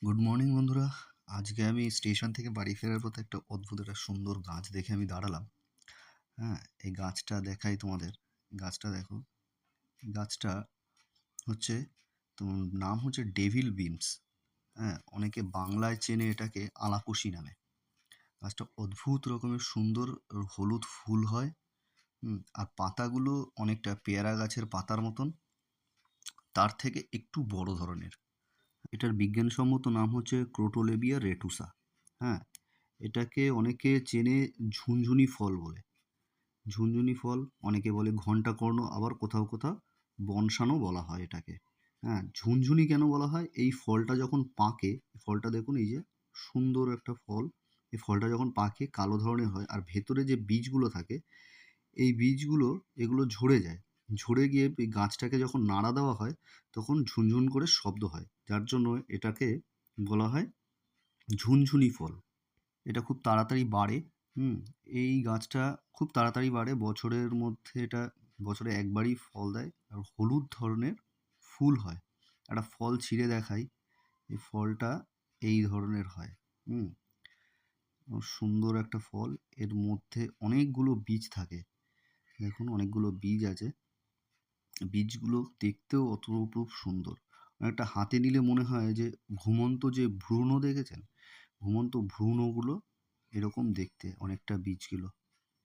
Good morning বন্ধুরা। আজকে আমি স্টেশন থেকে বাড়ি ফেরার পথে একটা অদ্ভুত একটা সুন্দর গাছ দেখে আমি দাঁড়ালাম। হ্যাঁ, এই গাছটা দেখাই তোমাদের। গাছটা দেখো। গাছটা হচ্ছে, তোমার নাম হচ্ছে ডেভিল বিনস। হ্যাঁ, অনেকে বাংলায় চেনে এটাকে আলাকুশি নামে। গাছটা অদ্ভুত রকমের সুন্দর হলুদ ফুল হয়। আর পাতাগুলো অনেকটা পেয়ারা গাছের পাতার মতন, তার থেকে একটু বড় ধরনের। এটার বিজ্ঞানসম্মত নাম হচ্ছে ক্রোটোলেবিয়া রেটুসা। হ্যাঁ, এটাকে অনেকে চেনে ঝুনঝুনি ফল বলে। ঝুনঝুনি ফল, অনেকে বলে ঘণ্টাকর্ণ, আবার কোথাও কোথাও বনশানও বলা হয় এটাকে। হ্যাঁ, ঝুনঝুনি কেন বলা হয়? এই ফলটা যখন পাকে, ফলটা দেখুন, এই যে সুন্দর একটা ফল। এই ফলটা যখন পাকে কালো ধরনের হয়, আর ভেতরে যে বীজগুলো থাকে, এই বীজগুলো এগুলো ঝরে যায়। ঝরে গিয়ে এই গাছটাকে যখন নাড়া দেওয়া হয়, তখন ঝুনঝুন করে শব্দ হয়, যার জন্য এটাকে বলা হয় ঝুনঝুনি ফল। এটা খুব তাড়াতাড়ি বাড়ে। হুম এই গাছটা খুব তাড়াতাড়ি বাড়ে। বছরের মধ্যে এটা বছরে একবারই ফল দেয়, আর হলুদ ধরনের ফুল হয়। একটা ফল ছিঁড়ে দেখাই। এই ফলটা এই ধরনের হয়। হুম সুন্দর একটা ফল। এর মধ্যে অনেকগুলো বীজ থাকে। দেখুন, অনেকগুলো বীজ আছে। বীজগুলো দেখতেও অপরূপ সুন্দর। একটা হাতে নিলে মনে হয় যে ঘুমন্ত যে ভ্রূণ দেখেছেন, ঘুমন্ত ভ্রূণগুলো এরকম দেখতে অনেকটা বীজগুলো।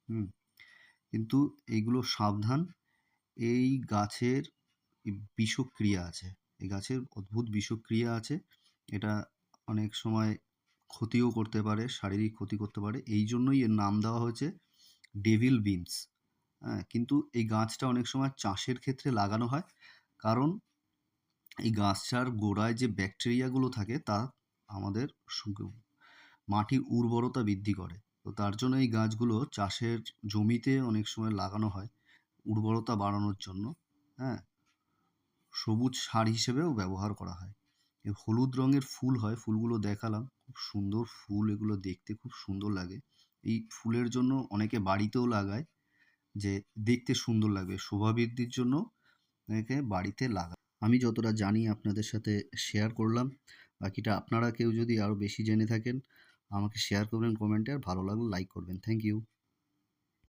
হুম কিন্তু এইগুলো সাবধান। এই গাছের বিষক্রিয়া আছে। এই গাছের অদ্ভুত বিষক্রিয়া আছে। এটা অনেক সময় ক্ষতিও করতে পারে, শারীরিক ক্ষতি করতে পারে। এই জন্যই এর নাম দেওয়া হয়েছে ডেভিল বিনস। হ্যাঁ, কিন্তু এই গাছটা অনেক সময় চাষের ক্ষেত্রে লাগানো হয়, কারণ এই গাছটার গোড়ায় যে ব্যাকটেরিয়াগুলো থাকে তা আমাদের মাটির উর্বরতা বৃদ্ধি করে। তো তার জন্য এই গাছগুলো চাষের জমিতে অনেক সময় লাগানো হয় উর্বরতা বাড়ানোর জন্য। হ্যাঁ, সবুজ সার হিসেবেও ব্যবহার করা হয়। এই হলুদ রঙের ফুল হয়, ফুলগুলো দেখালাম, খুব সুন্দর ফুল। এগুলো দেখতে খুব সুন্দর লাগে। এই ফুলের জন্য অনেকে বাড়িতেও লাগায়, যে দেখতে সুন্দর লাগবে, শোভাবৃদ্ধির জন্য অনেকে বাড়িতে লাগায়। আমি যতটা জানি আপনাদের সাথে শেয়ার করলাম। বাকিটা আপনারা কেউ যদি আরও বেশি জেনে থাকেন, আমাকে শেয়ার করবেন কমেন্টে, আর ভালো লাগলে লাইক করবেন। Thank you.